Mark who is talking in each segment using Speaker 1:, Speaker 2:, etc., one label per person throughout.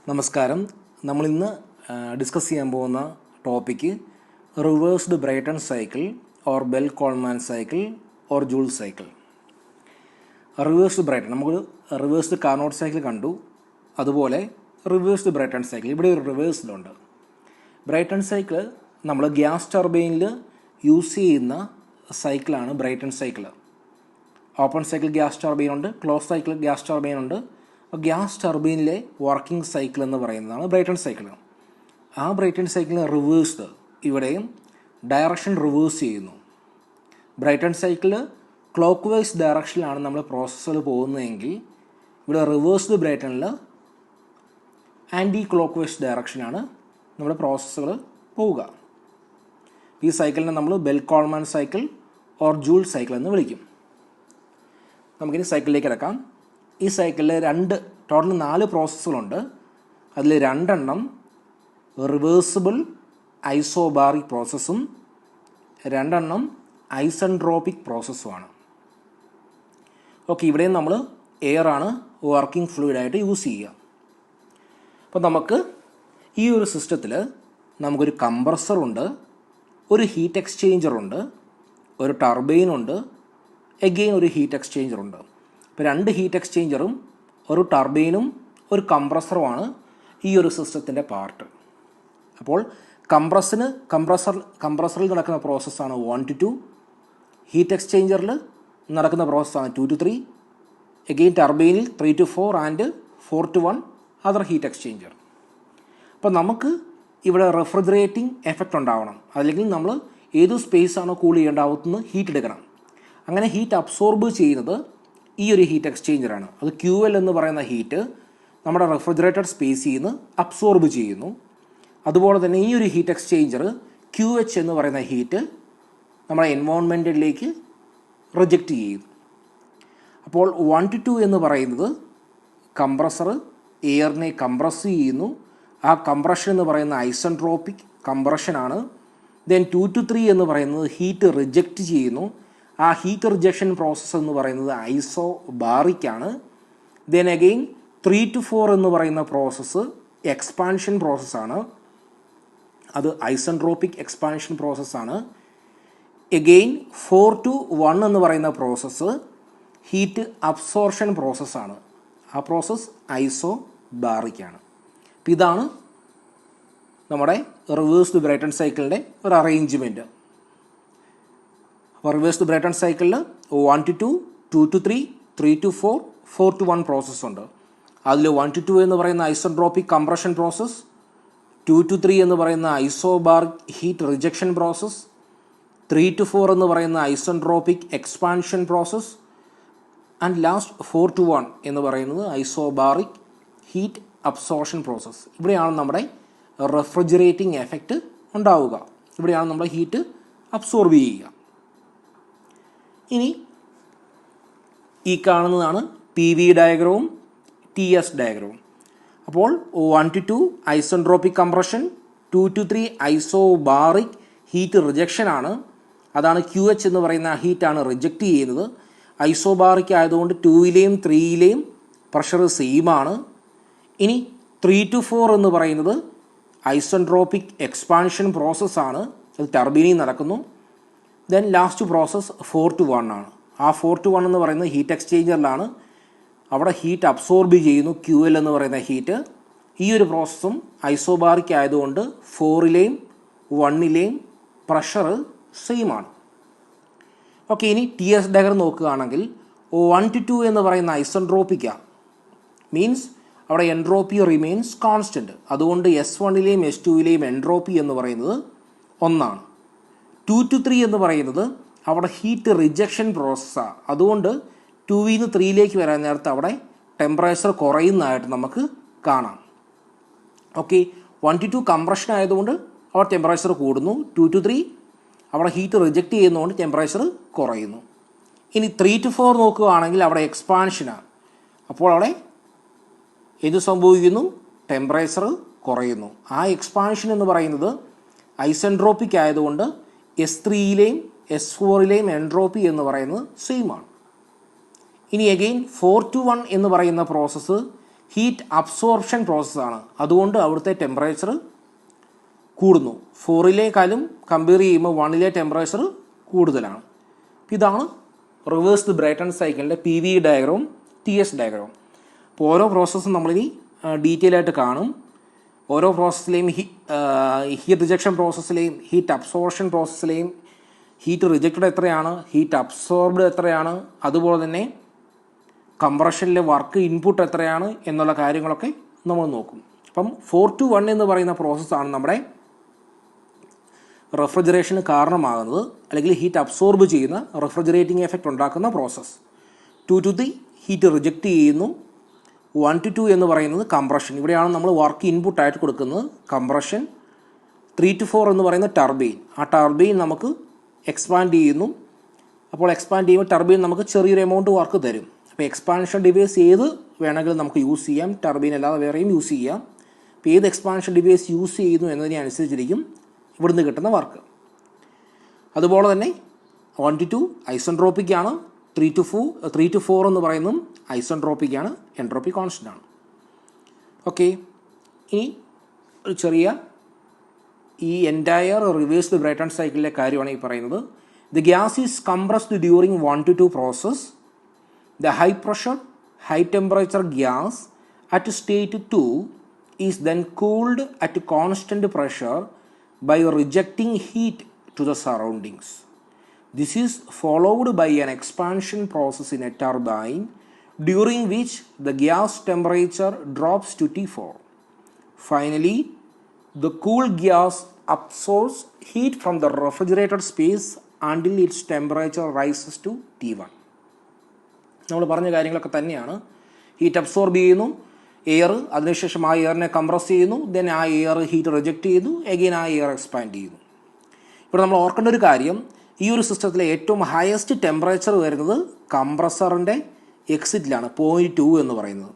Speaker 1: നമസ്കാരം. നമ്മളിന്ന് ഡിസ്കസ് ചെയ്യാൻ പോകുന്ന topic reversed Brayton cycle or Bell Coleman cycle or Joule cycle. Reversed Brayton, നമുക്ക് റിവേഴ്സ്ഡ് കാർനോട്ട് സൈക്കിൾ കണ്ടു, അതുപോലെ റിവേഴ്സ്ഡ് ബ്രൈറ്റൺ സൈക്കിൾ. ഇവിടെ ഒരു റിവേഴ്സിലുണ്ട്. ബ്രൈറ്റൺ സൈക്കിൾ നമ്മൾ ഗ്യാസ് ടർബൈനിൽ യൂസ് ചെയ്യുന്ന സൈക്കിളാണ് Brayton cycle. Open cycle gas turbine ഉണ്ട്, ക്ലോസ് സൈക്കിൾ ഗ്യാസ് ടർബൈൻ ഉണ്ട്. ഗ്യാസ് ടർബൈനിലെ വർക്കിംഗ് സൈക്കിൾ എന്ന് പറയുന്നതാണ് ബ്രൈറ്റൺ സൈക്കിൾ. ആ ബ്രൈറ്റൺ സൈക്കിളിന് റിവേഴ്സ്ഡ്, ഇവിടെയും ഡയറക്ഷൻ റിവേഴ്സ് ചെയ്യുന്നു. ബ്രൈറ്റൺ സൈക്കിൾ ക്ലോക്ക് വൈസ് ഡയറക്ഷനിലാണ് നമ്മൾ പ്രോസസ്സുകൾ പോകുന്നതെങ്കിൽ ഇവിടെ റിവേഴ്സ്ഡ് ബ്രൈറ്റണിൽ ആൻറ്റി ക്ലോക്ക് വൈസ് ഡയറക്ഷനാണ് നമ്മുടെ പ്രോസസ്സുകൾ പോവുക. ഈ സൈക്കിളിനെ നമ്മൾ bell Coleman cycle or Joule cycle എന്ന് വിളിക്കും. നമുക്കിനി സൈക്കിളിലേക്ക് കിടക്കാം. ഈ സൈക്കിളിൽ ടോട്ടൽ 4 പ്രോസസ്സുകളുണ്ട്. അതിൽ 2 റിവേഴ്സിബിൾ ഐസോബാറിക് പ്രോസസ്സും 2 ഐസെൻട്രോപിക് പ്രോസസ്സുമാണ്. ഓക്കെ, ഇവിടെയും നമ്മൾ എയറാണ് വർക്കിംഗ് ഫ്ലൂയിഡായിട്ട് യൂസ് ചെയ്യുക. അപ്പോൾ നമുക്ക് ഈ ഒരു സിസ്റ്റത്തിൽ നമുക്കൊരു കംപ്രസറുണ്ട്, ഒരു ഹീറ്റ് എക്സ്ചേഞ്ചറുണ്ട്, ഒരു ടർബൈനുണ്ട്, എഗെയിൻ ഒരു ഹീറ്റ് എക്സ്ചേഞ്ചറുണ്ട്. ഇപ്പോൾ 2 ഹീറ്റ് എക്സ്ചേഞ്ചറും ഒരു ടർബൈനും ഒരു കംപ്രസറുമാണ് ഈ ഒരു സിസ്റ്റത്തിൻ്റെ പാർട്ട്. അപ്പോൾ കംപ്രസറിൽ നടക്കുന്ന പ്രോസസ്സാണ് 1 to 2, ഹീറ്റ് എക്സ്ചേഞ്ചറിൽ നടക്കുന്ന പ്രോസസ്സാണ് 2 to 3, എഗെയിൻ ടർബൈനിൽ 3 to 4 and 4 to 1 other heat exchanger. അപ്പോൾ നമുക്ക് ഇവിടെ റെഫ്രിജറേറ്റിംഗ് എഫക്റ്റ് ഉണ്ടാവണം, അല്ലെങ്കിൽ നമ്മൾ ഏത് സ്പേസാണോ കൂൾ ചെയ്യേണ്ടാവുന്നത് ഹീറ്റ് എടുക്കണം. അങ്ങനെ ഹീറ്റ് അബ്സോർബ് ചെയ്യുന്നത് ഈ ഒരു ഹീറ്റ് എക്സ്ചേഞ്ചറാണ്. അത് QL എന്ന് പറയുന്ന ഹീറ്റ് നമ്മുടെ റെഫ്രിജറേറ്റഡ് സ്പേസിൽ നിന്ന് അബ്സോർബ് ചെയ്യുന്നു. അതുപോലെ തന്നെ ഈ ഒരു ഹീറ്റ് എക്സ്ചേഞ്ചർ QH എന്ന് പറയുന്ന ഹീറ്റ് നമ്മുടെ എൻവയോൺമെൻറ്റിലേക്ക് റിജക്റ്റ് ചെയ്യുന്നു. അപ്പോൾ 1 to 2 എന്ന് പറയുന്നത് കംപ്രസർ എയറിനെ കംപ്രസ് ചെയ്യുന്നു. ആ കംപ്രഷൻ എന്ന് പറയുന്ന ഐസെൻട്രോപിക് കംപ്രഷനാണ്. ദെൻ 2 to 3 എന്ന് പറയുന്നത് ഹീറ്റ് റിജക്റ്റ് ചെയ്യുന്നു. ആ ഹീറ്റ് റിജക്ഷൻ പ്രോസസ്സ് എന്ന് പറയുന്നത് ഐസോബാറിക് ആണ്. ദെൻ അഗെയിൻ 3 to 4 എന്ന് പറയുന്ന പ്രോസസ്സ് എക്സ്പാൻഷൻ പ്രോസസ്സാണ്. അത് ഐസെൻട്രോപിക് എക്സ്പാൻഷൻ പ്രോസസ്സാണ്. എഗെയിൻ 4 to 1 എന്ന് പറയുന്ന പ്രോസസ്സ് ഹീറ്റ് അബ്സോർഷൻ പ്രോസസ്സാണ്. ആ പ്രോസസ്സ് ഐസോബാറിക് ആണ്. അപ്പോൾ ഇതാണ് നമ്മുടെ റിവേഴ്സ്ഡ് ബ്രൈറ്റൺ സൈക്കിളിൻ്റെ ഒരു അറേഞ്ച്മെൻറ്റ്. അപ്പോൾ റിവേഴ്സ്ഡ് ബ്രൈറ്റൺ സൈക്കിളിൽ 1 to 2, 2 to 3, 3 to 4, 4 to 1 process ഉണ്ട്. അതിൽ 1 to 2 എന്ന് പറയുന്ന ഐസെൻട്രോപിക് കംപ്രഷൻ പ്രോസസ്സ്, 2 to 3 എന്ന് പറയുന്ന isobaric heat rejection process, 3 to 4 എന്ന് പറയുന്ന isentropic expansion process, and last 4 to 1 എന്ന് പറയുന്നത് ഐസോബാറിക് ഹീറ്റ് അബ്സോർഷൻ പ്രോസസ്സ്. ഇവിടെയാണ് നമ്മുടെ റെഫ്രിജറേറ്റിംഗ് എഫക്റ്റ് ഉണ്ടാവുക. ഇവിടെയാണ് നമ്മുടെ ഹീറ്റ് അബ്സോർബ് ചെയ്യുക. ഇനി ഈ കാണുന്നതാണ് PV ഡയഗ്രവും TS ഡയഗ്രവും. അപ്പോൾ 1 to 2 isentropic compression, 2 to 3 isobaric heat rejection ആണ്. അതാണ് QH എന്ന് പറയുന്ന ഹീറ്റാണ് റിജക്റ്റ് ചെയ്യുന്നത്. ഐസോബാറിക് ആയതുകൊണ്ട് 2ലെയും 3ലെയും പ്രഷർ സെയിം ആണ്. ഇനി 3 to 4 എന്ന് പറയുന്നത് ഐസെൻട്രോപിക് എക്സ്പാൻഷൻ പ്രോസസ്സാണ്. അത് ടർബൈനിൽ നടക്കുന്നു. ദെൻ ലാസ്റ്റ് പ്രോസസ്സ് 4 to 1 ആണ്. ആ 4 to 1 എന്ന് പറയുന്നത് ഹീറ്റ് എക്സ്ചേഞ്ചറിലാണ്. അവിടെ ഹീറ്റ് അബ്സോർബ് ചെയ്യുന്നു, QL എന്ന് പറയുന്ന ഹീറ്റ്. ഈ ഒരു പ്രോസസ്സും ഐസോബാറിക് ആയതുകൊണ്ട് 4ലെയും 1ലെയും പ്രഷർ സെയിം ആണ്. ഓക്കെ, ഇനി TS ഡയഗ്രം നോക്കുകയാണെങ്കിൽ 1 to 2 എന്ന് പറയുന്ന ഐസെൻട്രോപിക്കാണ്. മീൻസ് അവിടെ എൻട്രോപ്പി റിമെയിൻസ് കോൺസ്റ്റൻറ്റ്. അതുകൊണ്ട് S1ലെയും S2ലെയും എൻട്രോപ്പി എന്ന് പറയുന്നത് 1 ആണ്. 2 to 3 എന്ന് പറയുന്നത് അവിടെ ഹീറ്റ് റിജക്ഷൻ പ്രോസസ്സാണ്. അതുകൊണ്ട് 2ൽ നിന്ന് 3ലേക്ക് വരാൻ നേരത്ത് അവിടെ ടെമ്പറേച്ചർ കുറയുന്നതായിട്ട് നമുക്ക് കാണാം. ഓക്കെ, 1 to 2 കംപ്രഷൻ ആയതുകൊണ്ട് അവിടെ ടെമ്പറേച്ചർ കൂടുന്നു. 2 to 3 അവിടെ ഹീറ്റ് റിജക്റ്റ് ചെയ്യുന്നതുകൊണ്ട് ടെമ്പറേച്ചർ കുറയുന്നു. ഇനി 3 to 4 നോക്കുകയാണെങ്കിൽ അവിടെ എക്സ്പാൻഷനാണ്. അപ്പോൾ അവിടെ എന്ത് സംഭവിക്കുന്നു? ടെമ്പറേച്ചർ കുറയുന്നു. ആ എക്സ്പാൻഷൻ എന്ന് പറയുന്നത് ഐസെൻട്രോപിക് ആയതുകൊണ്ട് S3ലെയും S4ലെയും എൻട്രോപ്പി എന്ന് പറയുന്നത് സെയിം ആണ്. ഇനി അഗെയിൻ 4 to 1 എന്ന് പറയുന്ന പ്രോസസ്സ് ഹീറ്റ് അബ്സോർപ്ഷൻ പ്രോസസ്സാണ്. അതുകൊണ്ട് അവിടുത്തെ ടെമ്പറേച്ചർ കൂടുന്നു. 4ലേക്കാളും കമ്പയർ ചെയ്യുമ്പോൾ 1ലെ ടെമ്പറേച്ചർ കൂടുതലാണ്. ഇതാണ് റിവേഴ്സ്ഡ് ബ്രൈറ്റൺ സൈക്കിളിൻ്റെ PV ഡയഗ്രവും TS ഡയഗ്രവും. അപ്പോൾ ഓരോ പ്രോസസ്സും നമ്മളിനി ഡീറ്റെയിൽ ആയിട്ട് കാണും. ഓരോ പ്രോസസ്സിലെയും ഹീറ്റ് റിജക്ഷൻ പ്രോസസ്സിലെയും ഹീറ്റ് അബ്സോർപ്ഷൻ പ്രോസസ്സിലെയും ഹീറ്റ് റിജക്റ്റഡ് എത്രയാണ്, ഹീറ്റ് അബ്സോർബ്ഡ് എത്രയാണ്, അതുപോലെ തന്നെ കംപ്രഷനിലെ വർക്ക് ഇൻപുട്ട് എത്രയാണ് എന്നുള്ള കാര്യങ്ങളൊക്കെ നമ്മൾ നോക്കും. അപ്പം 4-1 എന്ന് പറയുന്ന പ്രോസസ്സാണ് നമ്മുടെ റെഫ്രിജറേഷന് കാരണമാകുന്നത്, അല്ലെങ്കിൽ ഹീറ്റ് അബ്സോർബ് ചെയ്യുന്ന റെഫ്രിജറേറ്റിംഗ് എഫക്റ്റ് ഉണ്ടാക്കുന്ന പ്രോസസ്സ്. 2-3 ഹീറ്റ് റിജക്റ്റ് ചെയ്യുന്നു. 1-2 എന്ന് പറയുന്നത് കംപ്രഷൻ. ഇവിടെയാണ് നമ്മൾ വർക്ക് ഇൻപുട്ടായിട്ട് കൊടുക്കുന്നത് കംപ്രഷൻ. 3-4 എന്ന് പറയുന്നത് ടർബൈൻ. ആ ടർബൈൻ നമുക്ക് എക്സ്പാൻഡ് ചെയ്യുന്നു. അപ്പോൾ എക്സ്പാൻഡ് ചെയ്യുമ്പോൾ ടർബൈൻ നമുക്ക് ചെറിയൊരു എമൗണ്ട് വർക്ക് തരും. അപ്പോൾ എക്സ്പാൻഷൻ ഡിവൈസ് ഏത് വേണമെങ്കിലും നമുക്ക് യൂസ് ചെയ്യാം, ടർബൈൻ അല്ലാതെ വേറെയും യൂസ് ചെയ്യാം. അപ്പോൾ ഏത് എക്സ്പാൻഷൻ ഡിവൈസ് യൂസ് ചെയ്യുന്നു എന്നതിനെ അനുസരിച്ചിരിക്കും ഇവിടുന്ന് കിട്ടുന്ന വർക്ക്. അതുപോലെ തന്നെ 1-2 ഐസെൻട്രോപ്പിക് ആണ്. 3-4 എന്ന് പറയുന്നതും ഐസെൻട്രോപ്പിക് ആണ്, എൻട്രോപ്പി കോൺസ്റ്റൻ്റ് ആണ്. ഓക്കെ, ഇനി ഒരു ചെറിയ ഈ എൻറ്റയർ റിവേഴ്സ്ഡ് ബ്രൈറ്റൺ സൈക്കിളിലെ കാര്യമാണ് ഈ പറയുന്നത്. The gas is compressed during 1-2 process. The high pressure high temperature gas at state 2 is then cooled at constant pressure by rejecting heat to the surroundings. This is followed by an expansion process in a turbine during which the gas temperature drops to T4. Finally, the cool gas absorbs heat from the refrigerated space until its temperature rises to T1. നമ്മൾ പറഞ്ഞ കാര്യങ്ങളൊക്കെ തന്നെയാണ്. Heat absorb ചെയ്യുന്നു air, അതിനുശേഷം ആ എയറിനെ compress ചെയ്യുന്നു, then ആ air heat reject ചെയ്യുന്നു, എഗെയിൻ ആ എയർ എക്സ്പാൻഡ് ചെയ്യുന്നു. ഇവിടെ നമ്മൾ ഓർക്കേണ്ട ഒരു കാര്യം, ഈ ഒരു സിസ്റ്റത്തിലെ ഏറ്റവും ഹയസ്റ്റ് ടെമ്പറേച്ചർ വരുന്നത് കംപ്രസറിൻ്റെ എക്സിറ്റിലാണ്, 0.2 എന്ന് പറയുന്നത്.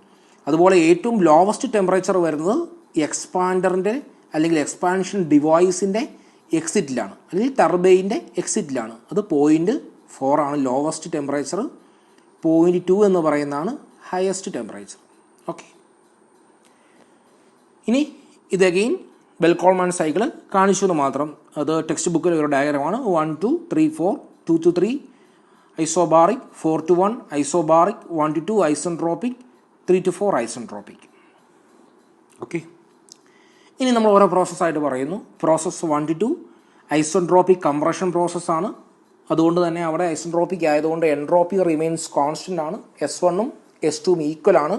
Speaker 1: അതുപോലെ ഏറ്റവും ലോവസ്റ്റ് ടെമ്പറേച്ചർ വരുന്നത് എക്സ്പാൻഡറിൻ്റെ അല്ലെങ്കിൽ എക്സ്പാൻഷൻ ഡിവൈസിൻ്റെ എക്സിറ്റിലാണ്, അല്ലെങ്കിൽ ടർബൈൻ്റെ എക്സിറ്റിലാണ്. അത് 0.4 ആണ് ലോവസ്റ്റ് ടെമ്പറേച്ചർ, 0.2 എന്ന് പറയുന്നതാണ് ഹയസ്റ്റ് ടെമ്പറേച്ചർ. ഓക്കെ, ഇനി ഇത് അഗെയിൻ ബെൽ കോൾമാൻ സൈക്കിൾ കാണിച്ചു എന്ന് മാത്രം. അത് ടെക്സ്റ്റ് ബുക്കിൽ ഒരു ഡയഗ്രമാണ്. 1-2, 3-4, 2-3 isobaric, 4-1 isobaric, 1-2 isentropic, 3-4 isentropic. Okay, ഇനി നമ്മൾ ഓരോ പ്രോസസ്സായിട്ട് പറയുന്നു. പ്രോസസ്സ് 1-2 ഐസെൻട്രോപ്പിക് കംപ്രഷൻ പ്രോസസ്സാണ്. അതുകൊണ്ട് തന്നെ അവിടെ ഐസെൻട്രോപ്പിക് ആയതുകൊണ്ട് എൻട്രോപ്പി റിമെയിൻസ് കോൺസ്റ്റൻ്റ് ആണ്. S1ഉം S2ഉം ഈക്വൽ ആണ്.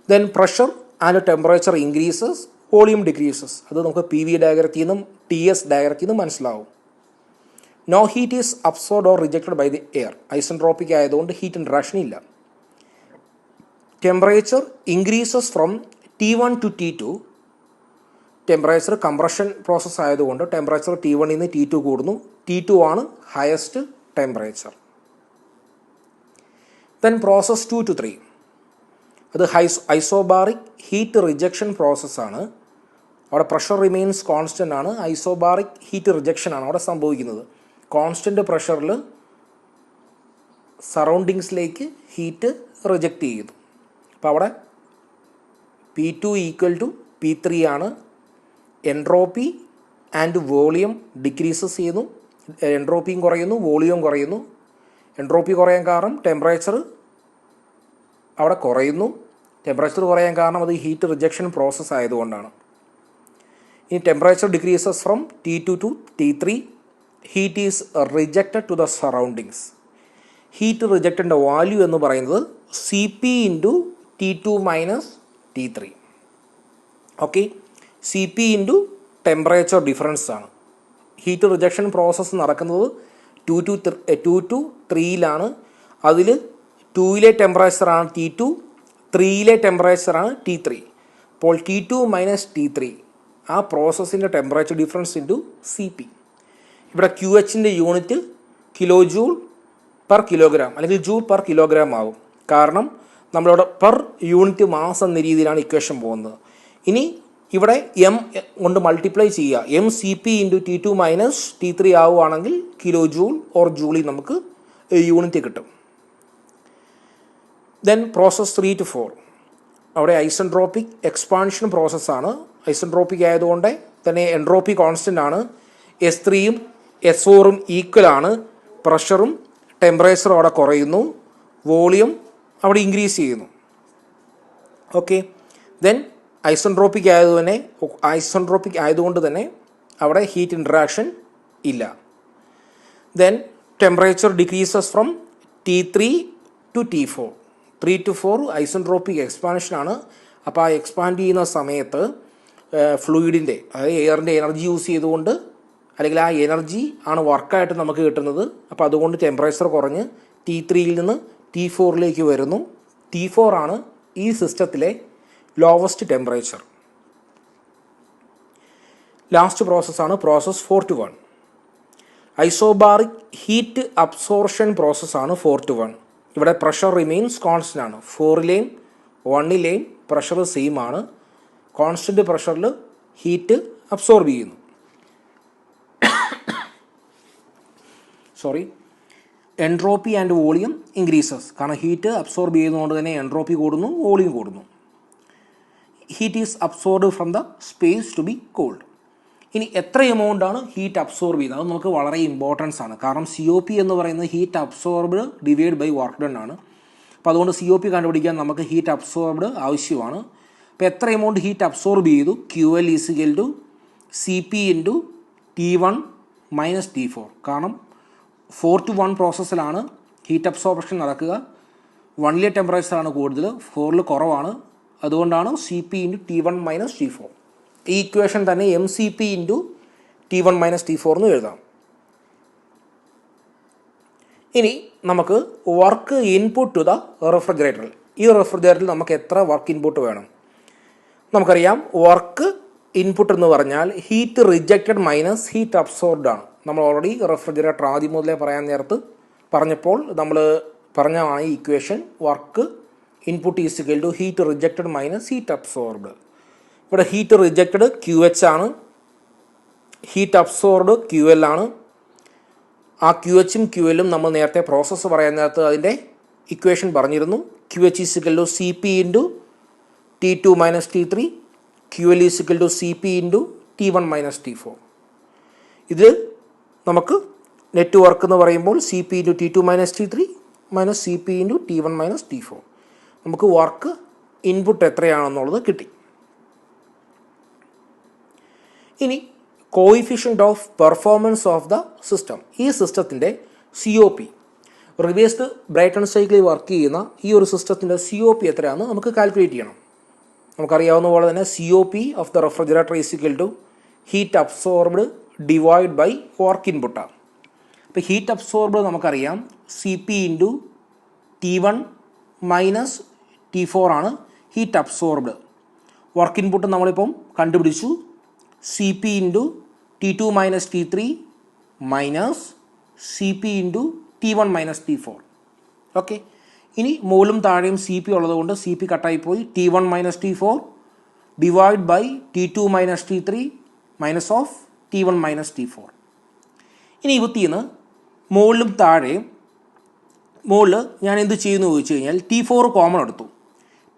Speaker 1: Then pressure and temperature increases, volume decreases. അത് നമുക്ക് PV ഡയഗ്രത്തിൽ നിന്നും TS ഡയഗ്രത്തിൽ നിന്നും മനസ്സിലാവും. No heat is absorbed or rejected by the air. Isentropic ആയതുകൊണ്ട് ഹീറ്റ് ഇൻട്രാക്ഷൻ ഇല്ല. Temperature increases from T1 to T2. Temperature compression process ആയതുകൊണ്ട് ടെമ്പറേച്ചർ T1 നിന്ന് T2 കൂടുന്നു. T2 ആണ് ഹയസ്റ്റ് ടെമ്പറേച്ചർ. ദെൻ പ്രോസസ് 2-3, അത് ഐസോബാറിക് ഹീറ്റ് റിജക്ഷൻ പ്രോസസ്സാണ്. അവിടെ pressure remains constant ആണ്. ഐസോബാറിക് ഹീറ്റ് റിജക്ഷൻ ആണ് അവിടെ സംഭവിക്കുന്നത്. കോൺസ്റ്റൻ്റ് പ്രഷറിൽ സറൗണ്ടിങ്സിലേക്ക് ഹീറ്റ് റിജക്റ്റ് ചെയ്യുന്നു. അപ്പോൾ അവിടെ P2 ഈക്വൽ ടു P3 ആണ്. എൻട്രോപ്പി ആൻഡ് വോളിയം ഡിക്രീസസ് ചെയ്യുന്നു. എൻട്രോപ്പിയും കുറയുന്നു, വോളിയവും കുറയുന്നു. എൻട്രോപ്പി കുറയാൻ കാരണം ടെമ്പറേച്ചർ അവിടെ കുറയുന്നു. ടെമ്പറേച്ചർ കുറയാൻ കാരണം അത് ഹീറ്റ് റിജക്ഷൻ പ്രോസസ്സ് ആയതുകൊണ്ടാണ്. ഇനി temperature decreases from T2 to T3. Heat is rejected to the surroundings. Heat റിജക്റ്റിൻ്റെ വാല്യൂ എന്ന് പറയുന്നത് CP into T2 minus T3. Okay, CP into temperature difference ആണ്. ഹീറ്റ് റിജക്ഷൻ പ്രോസസ്സ് നടക്കുന്നത് 2 to 3ലാണ്. അതിൽ 2ലെ ടെമ്പറേച്ചറാണ് T2, 3ലെ ടെമ്പറേച്ചറാണ് T3. അപ്പോൾ T2 minus T3 ആ പ്രോസസ്സിൻ്റെ temperature difference into CP. ഇവിടെ QHൻ്റെ unit kilo joule per kilogram അല്ലെങ്കിൽ ജൂൾ പെർ കിലോഗ്രാം ആകും. കാരണം നമ്മളിവിടെ പെർ യൂണിറ്റ് മാസ് എന്ന രീതിയിലാണ് ഇക്വേഷൻ പോകുന്നത്. ഇനി ഇവിടെ M കൊണ്ട് മൾട്ടിപ്ലൈ ചെയ്യുക. MCP into T2 minus T3 ആവുകയാണെങ്കിൽ കിലോ ജൂൾ ഓർ ജൂളിൽ നമുക്ക് യൂണിറ്റ് കിട്ടും. Then process 3-4. അവിടെ ഐസെൻട്രോപ്പിക് എക്സ്പാൻഷൻ പ്രോസസ്സാണ്. ഐസെൻട്രോപ്പിക് ആയതുകൊണ്ട് തന്നെ എൻട്രോപ്പി കോൺസ്റ്റൻ്റ് ആണ്. S3യും S4ഉം ഈക്വലാണ്. പ്രഷറും ടെമ്പറേച്ചറും അവിടെ കുറയുന്നു, വോളിയം അവിടെ ഇൻക്രീസ് ചെയ്യുന്നു. ഓക്കെ, ദെൻ ഐസെൻട്രോപ്പിക് ആയതുകൊണ്ട് തന്നെ അവിടെ ഹീറ്റ് ഇൻട്രാക്ഷൻ ഇല്ല. Then temperature decreases from T3 to T4. 3 to 4 isentropic എക്സ്പാൻഷനാണ്. അപ്പോൾ ആ എക്സ്പാൻഡ് ചെയ്യുന്ന സമയത്ത് ഫ്ലൂയിഡിൻ്റെ, അതായത് എയറിൻ്റെ എനർജി യൂസ് ചെയ്തുകൊണ്ട്, അല്ലെങ്കിൽ ആ എനർജി ആണ് വർക്കായിട്ട് നമുക്ക് കിട്ടുന്നത്. അപ്പോൾ അതുകൊണ്ട് ടെമ്പറേച്ചർ കുറഞ്ഞ് T3യിൽ നിന്ന് T4ലേക്ക് വരുന്നു. T4 ആണ് ഈ സിസ്റ്റത്തിലെ ലോവസ്റ്റ് ടെമ്പറേച്ചർ. ലാസ്റ്റ് പ്രോസസ്സാണ് process 4 to 1. Isobaric heat absorption പ്രോസസ്സാണ് 4 to 1. ഇവിടെ പ്രഷർ റിമെയിൻസ് കോൺസ്റ്റൻ്റ് ആണ്. 4ലെയും 1ലെയും പ്രഷർ സെയിം ആണ്. കോൺസ്റ്റൻ്റ് പ്രഷറിൽ ഹീറ്റ് അബ്സോർബ് ചെയ്യുന്നു. Entropy and volume increases. കാരണം ഹീറ്റ് അബ്സോർബ് ചെയ്യുന്നതുകൊണ്ട് തന്നെ എൻട്രോപ്പി കൂടുന്നു, വോളിയം കൂടുന്നു. Heat is absorbed from the space to be cold. ഇനി എത്ര എമൗണ്ടാണ് ഹീറ്റ് അബ്സോർബ് ചെയ്യുന്നത്, അത് നമുക്ക് വളരെ ഇമ്പോർട്ടൻസ് ആണ്. കാരണം COP എന്ന് പറയുന്നത് heat absorbed divide by work done ആണ്. അപ്പോൾ അതുകൊണ്ട് COP കണ്ടുപിടിക്കാൻ നമുക്ക് ഹീറ്റ് അബ്സോർബ്ഡ് ആവശ്യമാണ്. അപ്പോൾ എത്ര എമൗണ്ട് ഹീറ്റ് അബ്സോർബ് ചെയ്തു, QL = CP × T1 - T4. കാരണം 4 to 1 പ്രോസസ്സിലാണ് ഹീറ്റ് അബ്സോർപ്ഷൻ നടക്കുക. 1ലെ ടെമ്പറേച്ചറാണ് കൂടുതൽ, 4ൽ കുറവാണ്. അതുകൊണ്ടാണ് CP × T1 - T4. ഈ ഇക്വേഷൻ തന്നെ MCP × T1 - T4 എന്ന് എഴുതാം. ഇനി നമുക്ക് വർക്ക് ഇൻപുട്ട് ടു ദ റെഫ്രിജറേറ്ററിൽ. ഈ റെഫ്രിജറേറ്ററിൽ നമുക്ക് എത്ര വർക്ക് ഇൻപുട്ട് വേണം? നമുക്കറിയാം, വർക്ക് ഇൻപുട്ട് എന്ന് പറഞ്ഞാൽ heat rejected minus heat absorbed ആണ്. നമ്മൾ ഓൾറെഡി റെഫ്രിജറേറ്റർ ആദ്യം മുതലേ പറഞ്ഞപ്പോൾ നമ്മൾ പറഞ്ഞതാണ് ഈ equation. Work input = heat rejected minus heat absorbed. ഇവിടെ ഹീറ്റ് റിജക്റ്റഡ് QH ആണ്, ഹീറ്റ് അബ്സോർബ്ഡ് QL ആണ്. ആ QHും QLും നമ്മൾ നേരത്തെ പ്രോസസ്സ് പറയാൻ നേരത്ത് അതിൻ്റെ ഇക്വേഷൻ പറഞ്ഞിരുന്നു. QH = CP × T2 - T3, QL = CP × T1 - T4. ഇത് നമുക്ക് നെറ്റ് വർക്ക് എന്ന് പറയുമ്പോൾ CP × T2 - T3 - CP × T1 - T4. നമുക്ക് വർക്ക് ഇൻപുട്ട് എത്രയാണെന്നുള്ളത് കിട്ടി. ഇനി coefficient of performance of the system. ഈ സിസ്റ്റത്തിൻ്റെ COP, റിവേഴ്സ്ഡ് ബ്രൈറ്റൺ സൈക്കിളിൽ വർക്ക് ചെയ്യുന്ന ഈ ഒരു സിസ്റ്റത്തിൻ്റെ COP എത്രയാണെന്ന് നമുക്ക് കാൽക്കുലേറ്റ് ചെയ്യണം. നമുക്കറിയാവുന്ന പോലെ തന്നെ COP of the refrigerator = heat absorbed divide by work ഇൻപുട്ടാണ്. അപ്പോൾ ഹീറ്റ് അബ്സോർബ്ഡ് നമുക്കറിയാം CP × T1 - T4 ആണ് ഹീറ്റ് അബ്സോർബ്ഡ്. വർക്ക് ഇൻപുട്ട് നമ്മളിപ്പം കണ്ടുപിടിച്ചു, CP × T2 - T3 - CP × T1 - T4. Okay, ഇനി മുകളിലും താഴെയും CP ഉള്ളതുകൊണ്ട് CP കട്ടായിപ്പോയി. T1 - T4 divide by T2 - T3 minus of T1 - T4. ഇനി ഇവത്തിന്ന് മുകളിലും താഴെയും, മുകളിൽ ഞാൻ എന്ത് ചെയ്യുന്നു ചോദിച്ചു കഴിഞ്ഞാൽ T4 കോമൺ എടുത്തു.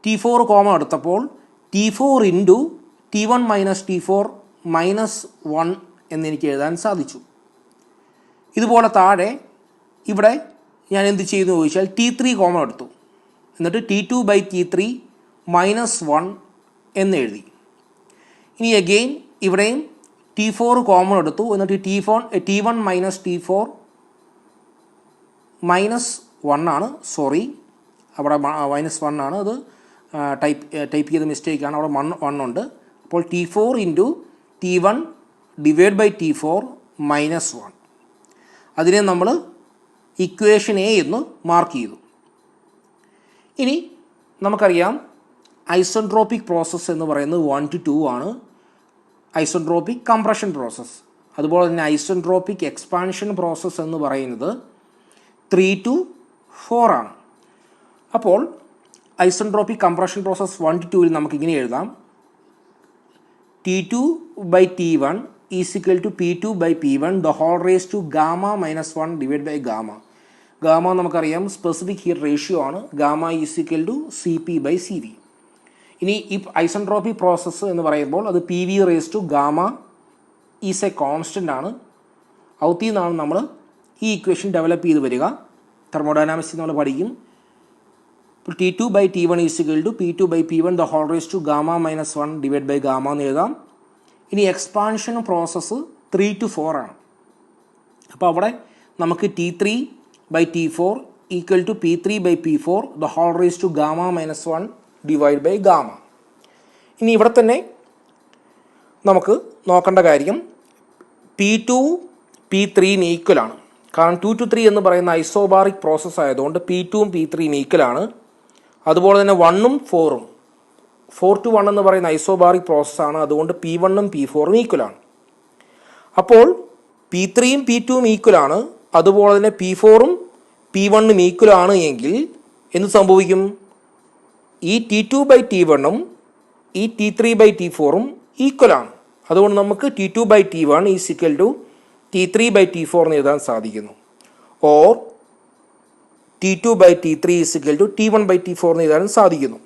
Speaker 1: T4 കോമൺ എടുത്തപ്പോൾ T4 × T1 - T4 -1 എന്നെനിക്ക് എഴുതാൻ സാധിച്ചു. ഇതുപോലെ താഴെ ഇവിടെ ഞാൻ എന്ത് ചെയ്യുന്നു ചോദിച്ചാൽ T3 കോമൺ എടുത്തു. എന്നിട്ട് T2/T3 -1 എന്നെഴുതി. ഇനി അഗെയിൻ ഇവിടെയും T4 കോമൺ എടുത്തു. എന്നിട്ട് T1 - T4 -1 ആണ്. സോറി, അവിടെ -1 ആണ്. അത് ടൈപ്പ് ചെയ്ത മിസ്റ്റേക്കാണ്. അവിടെ 1 ഉണ്ട്. അപ്പോൾ T4 × T1 divide by T4 -1. അതിനെ നമ്മൾ ഇക്വേഷൻ A എന്ന് മാർക്ക് ചെയ്തു. ഇനി നമുക്കറിയാം ഐസെൻട്രോപ്പിക് പ്രോസസ്സ് എന്ന് പറയുന്നത് 1 to 2 ആണ് ഐസെൻട്രോപ്പിക് കംപ്രഷൻ പ്രോസസ്സ്. അതുപോലെ തന്നെ ഐസെൻട്രോപ്പിക് എക്സ്പാൻഷൻ പ്രോസസ്സ് എന്ന് പറയുന്നത് 3 to 4 ആണ്. അപ്പോൾ ഐസെൻട്രോപ്പിക് കംപ്രഷൻ പ്രോസസ്സ് 1 to 2ൽ നമുക്കിങ്ങനെ എഴുതാം, T2/T1 = P2/P1 the whole raised to gamma -1 divided by gamma. Gamma നമുക്കറിയാം സ്പെസിഫിക് ഹീറ്റ് റേഷ്യോ ആണ്. Gamma = CP/CV. ഇനി ഈ ഐസെൻട്രോപ്പിക് പ്രോസസ്സ് എന്ന് പറയുമ്പോൾ അത് P V raise to gamma is a constant ആണ്. ഔത്തിൽ നിന്നാണ് നമ്മൾ ഈ ഇക്വേഷൻ ഡെവലപ്പ് ചെയ്ത് വരിക. തെർമോഡൈനാമിക്സ് നമ്മൾ പഠിക്കും. T two by T one is equal to P two by P one the whole raise to gamma minus 1 divide by gamma എന്ന് എഴുതാം. ഇനി എക്സ്പാൻഷൻ പ്രോസസ്സ് 3 to 4 ആണ്. അപ്പോൾ അവിടെ നമുക്ക് T3 by T4 equal to P3 by P4 the whole raise to gamma minus 1 divide by gamma. ഇനി ഇവിടെ തന്നെ നമുക്ക് നോക്കേണ്ട കാര്യം P2 P3 ഈക്വൽ ആണ്. കാരണം 2 to 3 എന്ന് പറയുന്ന ഐസോബാറിക് പ്രോസസ്സ് ആയതുകൊണ്ട് P2ഉം P3 ഈക്വൽ ആണ്. അതുപോലെ തന്നെ 1ഉം 4ഉം 4 to 1 എന്ന് പറയുന്ന ഐസോബാറിക് പ്രോസസ്സാണ്. അതുകൊണ്ട് P1ഉം P4ഉം ഈക്വൽ ആണ്. അപ്പോൾ P3യും P2ഉം ഈക്വൽ ആണ്. അതുപോലെ തന്നെ P4ഉം P1ഉം ഈക്വൽ ആണ് എങ്കിൽ എന്ത് സംഭവിക്കും? ഈ T2 ബൈ T1ഉം ഈ T3 ബൈ T4ഉം ഈക്വൽ ആണ്. അതുകൊണ്ട് നമുക്ക് T2 by T1 is equal to T3 by T4 എന്ന് എഴുതാൻ സാധിക്കുന്നു. Or T2 by T3 is equal to T1 by T4 എന്ന് എഴുതാനും സാധിക്കുന്നു.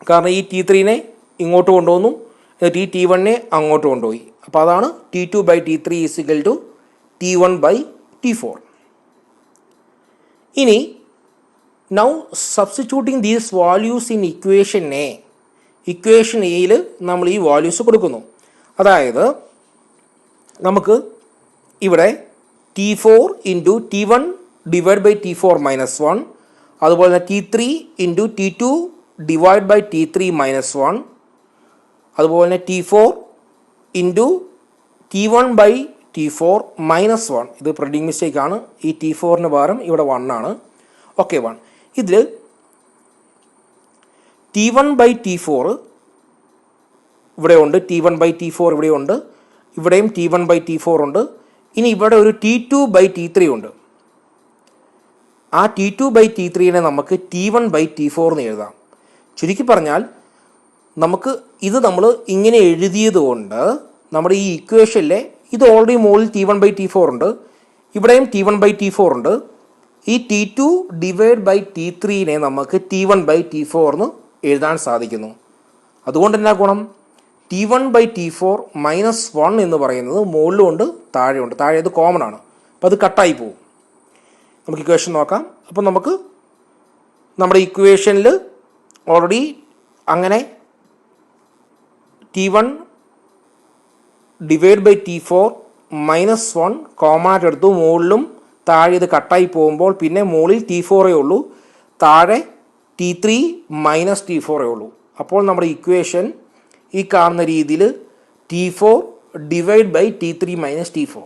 Speaker 1: കാരണം ഈ T3നെ ഇങ്ങോട്ട് കൊണ്ടുവന്നു, എന്നിട്ട് ഈ T1നെ അങ്ങോട്ട് കൊണ്ടുപോയി. അപ്പോൾ അതാണ് T2 by T3 is equal to T1 by T4. ഇനി now substituting these values in equation A. Equation എയിൽ നമ്മൾ ഈ വാല്യൂസ് കൊടുക്കുന്നു. അതായത് നമുക്ക് ഇവിടെ T4 into T1 divide by T4 minus 1, അതുപോലെ തന്നെ T3 into T2 divide by T3 minus 1, അതുപോലെ തന്നെ T4 into T1 by T4 minus 1. ഇത് പ്രിന്റിംഗ് മിസ്റ്റേക്ക് ആണ്. ഈ T4ന് പകരം ഇവിടെ 1 ആണ്. ഓക്കെ, 1. ഇതിൽ T1 ബൈ T4 ഇവിടെ ഉണ്ട്, T1 ബൈ T4 ഇവിടെ ഉണ്ട്, ഇവിടെയും T1 ബൈ T4 ഉണ്ട്. ഇനി ഇവിടെ ഒരു T2 ബൈ T3 ഉണ്ട്. ആ T2 ബൈ T3നെ നമുക്ക് T1 ബൈ T4 എന്ന് എഴുതാം. ചുരുക്കി പറഞ്ഞാൽ നമുക്ക് ഇത് നമ്മൾ ഇങ്ങനെ എഴുതിയത് കൊണ്ട് നമ്മുടെ ഈ ഇക്വേഷനിലെ ഇത് ഓൾറെഡി മുകളിൽ T1 ബൈ T4 ഉണ്ട്, ഇവിടെയും T1 ബൈ T4 ഉണ്ട്. ഈ T2 ഡിവൈഡ് ബൈ T3നെ നമുക്ക് T1 ബൈ T4 എന്ന് എഴുതാൻ സാധിക്കുന്നു. അതുകൊണ്ട് എന്നാ ഗുണം? T1 ബൈ T4 മൈനസ് 1 എന്ന് പറയുന്നത് മുകളിലുണ്ട് താഴെയുണ്ട്. താഴെ ഇത് കോമൺ ആണ്. അപ്പോൾ അത് കട്ടായി പോകും. നമുക്ക് ഇക്വേഷൻ നോക്കാം. അപ്പോൾ നമുക്ക് നമ്മുടെ ഇക്വേഷനിൽ ഓൾറെഡി അങ്ങനെ T1 divide by T4 minus 1 കോമാറ്റ് എടുത്തു. മുകളിലും താഴെ ഇത് കട്ടായി പോകുമ്പോൾ പിന്നെ മുകളിൽ T4 ഉള്ളൂ, താഴെ T3 മൈനസ് T4 ഉള്ളൂ. അപ്പോൾ നമ്മുടെ ഇക്വേഷൻ ഈ കാണുന്ന രീതിയിൽ T4 divide by T3 minus T4.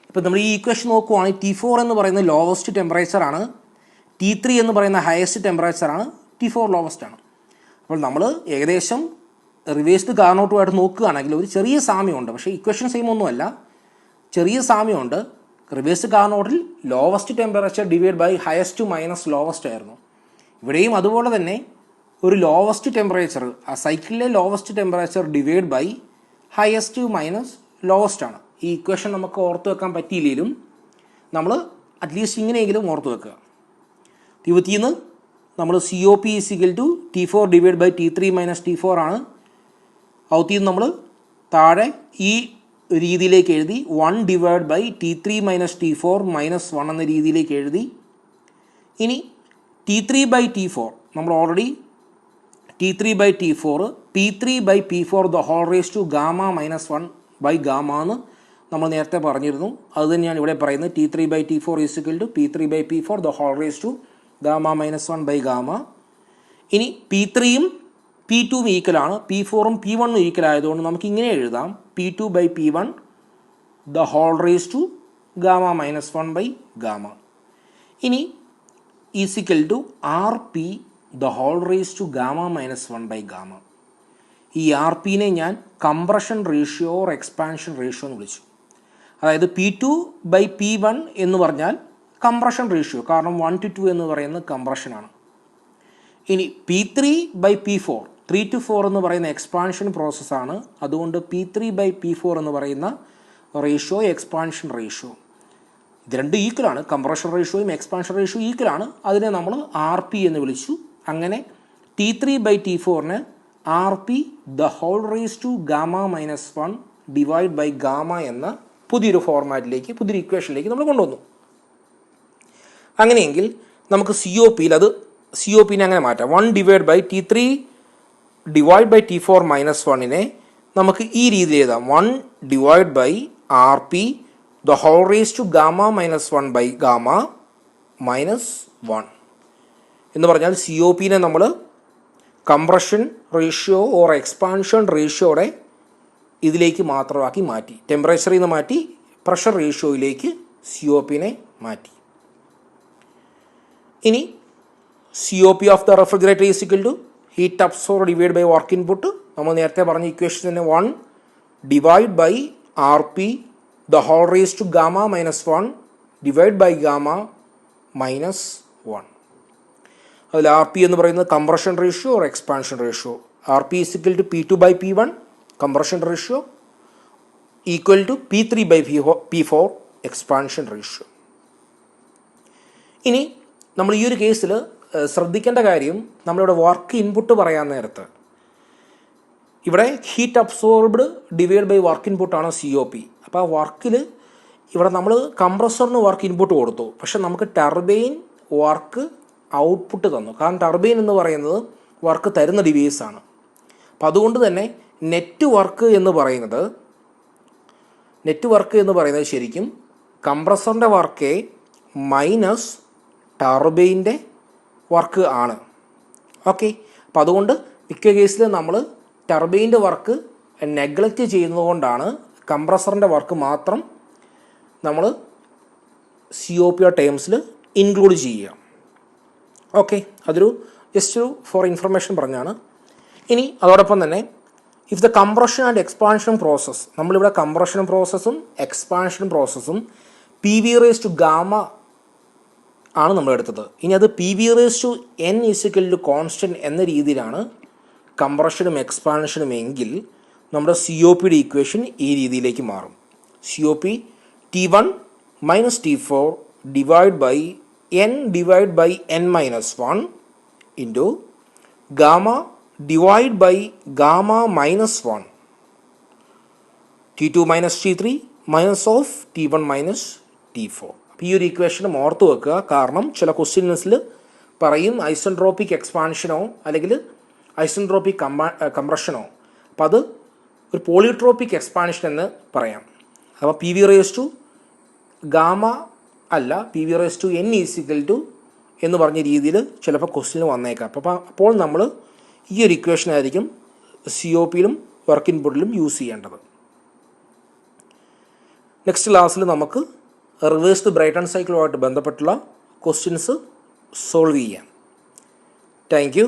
Speaker 1: ഇപ്പം നമ്മൾ ഈ ഇക്വേഷൻ നോക്കുവാണെങ്കിൽ T4 എന്ന് പറയുന്നത് ലോവസ്റ്റ് ടെമ്പറേച്ചർ ആണ്, T3 എന്ന് പറയുന്ന ഹയസ്റ്റ് ടെമ്പറേച്ചർ ആണ്, T4 ലോവസ്റ്റ് ആണ്. അപ്പോൾ നമ്മൾ ഏകദേശം റിവേഴ്സ്ഡ് കാർനോട്ടുമായിട്ട് നോക്കുകയാണെങ്കിൽ ഒരു ചെറിയ സാമ്യമുണ്ട്. പക്ഷേ ഇക്വേഷൻ സെയിം ഒന്നുമല്ല, ചെറിയ സാമ്യമുണ്ട്. റിവേഴ്സ്ഡ് കാർനോട്ടിൽ lowest temperature divide by highest minus lowest ആയിരുന്നു. ഇവിടെയും അതുപോലെ തന്നെ ഒരു ലോവസ്റ്റ് ടെമ്പറേച്ചർ, ആ സൈക്കിളിലെ lowest temperature divide by highest minus lowest ആണ്. ഈ ഇക്വേഷൻ നമുക്ക് ഓർത്ത് വെക്കാൻ പറ്റിയില്ലെങ്കിലും നമ്മൾ അറ്റ്ലീസ്റ്റ് ഇങ്ങനെയെങ്കിലും ഓർത്ത് വെക്കുക. ഇരുപത്തിന്ന് നമ്മൾ COP is equal to T4 divide by T3 minus T4 ആണ്. ഔത്തിന്ന് നമ്മൾ താഴെ ഈ രീതിയിലേക്ക് എഴുതി 1 divide by T3 minus T4 minus 1 എന്ന രീതിയിലേക്ക് എഴുതി. ഇനി T3 ബൈ T4 നമ്മൾ already T3 by T4 P3 by P4 the whole raise to gamma minus 1 by gamma എന്ന് നമ്മൾ നേരത്തെ പറഞ്ഞിരുന്നു. അത് തന്നെയാണ് ഇവിടെ പറയുന്നത്. T3 by T4 is equal to P3 by P4 the whole raise to gamma minus 1 by gamma. ഇനി P3യും P2ഉം ഈക്വലാണ്, P4ഉം P1ഉം ഈക്വൽ ആയതുകൊണ്ട് നമുക്ക് ഇങ്ങനെ എഴുതാം P2 by P1 the whole raise to gamma minus 1 by gamma. ഇനി is equal to RP the whole raise to gamma minus 1 by gamma. ഈ RPനെ ഞാൻ compression ratio or expansion ratio എന്ന് വിളിച്ചു. അതായത് P2 ബൈ P1 എന്ന് പറഞ്ഞാൽ കംപ്രഷൻ റേഷ്യോ, കാരണം 1 to 2 എന്ന് പറയുന്നത് കംപ്രഷനാണ്. ഇനി P3 ബൈ P4 3 to 4 എന്ന് പറയുന്ന എക്സ്പാൻഷൻ പ്രോസസ്സാണ്. അതുകൊണ്ട് P3 ബൈ P4 എന്ന് പറയുന്ന റേഷ്യോ എക്സ്പാൻഷൻ റേഷ്യോ, ഇത് രണ്ടും ഈക്വലാണ്. കംപ്രഷൻ റേഷ്യോയും എക്സ്പാൻഷൻ റേഷ്യോ ഈക്വലാണ്. അതിനെ നമ്മൾ RP എന്ന് വിളിച്ചു. അങ്ങനെ T3/T4 RP the whole raised to gamma minus 1 divided by gamma എന്ന പുതിയൊരു ഫോർമാറ്റിലേക്ക്, പുതിയൊരു ഇക്വേഷനിലേക്ക് നമ്മൾ കൊണ്ടുവന്നു. അങ്ങനെയെങ്കിൽ നമുക്ക് COP അങ്ങനെ മാറ്റാം. 1 divided by T3 divided by T4 minus 1 നമുക്ക് ഈ രീതിയിൽ എഴുതാം. 1 divided by RP the whole raised to gamma minus 1 by gamma minus 1 എന്ന് പറഞ്ഞാൽ COP നമ്മൾ കംപ്രഷൻ റേഷ്യോ ഓർ എക്സ്പാൻഷൻ റേഷ്യോയുടെ ഇതിലേക്ക് മാത്രമാക്കി മാറ്റി. ടെമ്പറേച്ചറിൽ നിന്ന് മാറ്റി പ്രഷർ റേഷ്യോയിലേക്ക് COP മാറ്റി. ഇനി COP of the refrigerator is equal to heat absorb divide by work input. നമ്മൾ നേരത്തെ പറഞ്ഞ ഇക്വേഷൻ തന്നെ 1 divide by RP the whole raised to gamma minus 1 divided by gamma minus 1. അതിൽ RP എന്ന് പറയുന്നത് compression ratio or expansion ratio. RP is equal to P2/P1 compression ratio equal to P3/P4 expansion ratio. ഇനി നമ്മൾ ഈ ഒരു കേസിൽ ശ്രദ്ധിക്കേണ്ട കാര്യം, നമ്മളിവിടെ വർക്ക് ഇൻപുട്ട് പറയാൻ നേരത്ത് ഇവിടെ heat absorbed divide by work ഇൻപുട്ടാണ് COP. അപ്പോൾ ആ വർക്കിൽ ഇവിടെ നമ്മൾ കംപ്രസറിന് വർക്ക് ഇൻപുട്ട് കൊടുത്തു, പക്ഷെ നമുക്ക് ടർബൈൻ വർക്ക് ഔട്ട്പുട്ട് തന്നു. കാരണം ടർബൈൻ എന്ന് പറയുന്നത് വർക്ക് തരുന്ന ഡിവൈസാണ്. അപ്പം അതുകൊണ്ട് തന്നെ നെറ്റ് വർക്ക് എന്ന് പറയുന്നത് ശരിക്കും കംപ്രസറിൻ്റെ വർക്ക് മൈനസ് ടർബൈൻ്റെ വർക്ക് ആണ്. ഓക്കെ, അപ്പം അതുകൊണ്ട് മിക്ക കേസിൽ നമ്മൾ ടർബൈൻ്റെ വർക്ക് നെഗ്ലക്റ്റ് ചെയ്യുന്നതുകൊണ്ടാണ് കംപ്രസറിൻ്റെ വർക്ക് മാത്രം നമ്മൾ COP ടേംസിൽ ഇൻക്ലൂഡ് ചെയ്യുക. ഓക്കെ, അതൊരു ജസ്റ്റ് ഫോർ ഇൻഫർമേഷൻ പറഞ്ഞാണ്. ഇനി അതോടൊപ്പം തന്നെ if the compression and expansion process, നമ്മളിവിടെ കംപ്രഷൻ പ്രോസസ്സും എക്സ്പാൻഷൻ പ്രോസസ്സും PV raised to gamma ആണ് നമ്മൾ എടുത്തത്. ഇനി അത് PV raised to n is equal to constant എന്ന രീതിയിലാണ് കംപ്രഷനും എക്സ്പാൻഷനും എങ്കിൽ നമ്മുടെ COPയുടെ ഇക്വേഷൻ ഈ രീതിയിലേക്ക് മാറും. COP T1 minus T4 divided by n minus 1 into gamma divided by gamma minus 1 T2 minus T3 minus of T1 minus T4. അപ്പോൾ ഈ ഒരു ഇക്വേഷനും ഓർത്ത് വെക്കുക. കാരണം ചില ക്വസ്റ്റ്യൻസിൽ പറയും ഐസെൻട്രോപ്പിക് എക്സ്പാൻഷനോ അല്ലെങ്കിൽ ഐസെൻട്രോപ്പിക് കംപ്രഷനോ. അപ്പം അത് ഒരു പോളിട്രോപ്പിക് എക്സ്പാൻഷൻ എന്ന് പറയാം. അപ്പോൾ PV raised to gamma അല്ല, PV raised to n is equal to എന്ന് പറഞ്ഞ രീതിയിൽ ചിലപ്പോൾ ക്വസ്റ്റ്യൻ വന്നേക്കാം. അപ്പോൾ നമ്മൾ ഈ ഒരു ഇക്വേഷൻ ആയിരിക്കും COPയിലും വർക്ക് ഇൻപുട്ടിലും യൂസ് ചെയ്യേണ്ടത്. നെക്സ്റ്റ് ക്ലാസ്സിൽ നമുക്ക് റിവേഴ്സ്ഡ് ബ്രൈറ്റൺ സൈക്കിളുമായിട്ട് ബന്ധപ്പെട്ടുള്ള ക്വസ്റ്റ്യൻസ് സോൾവ് ചെയ്യാം. Thank you.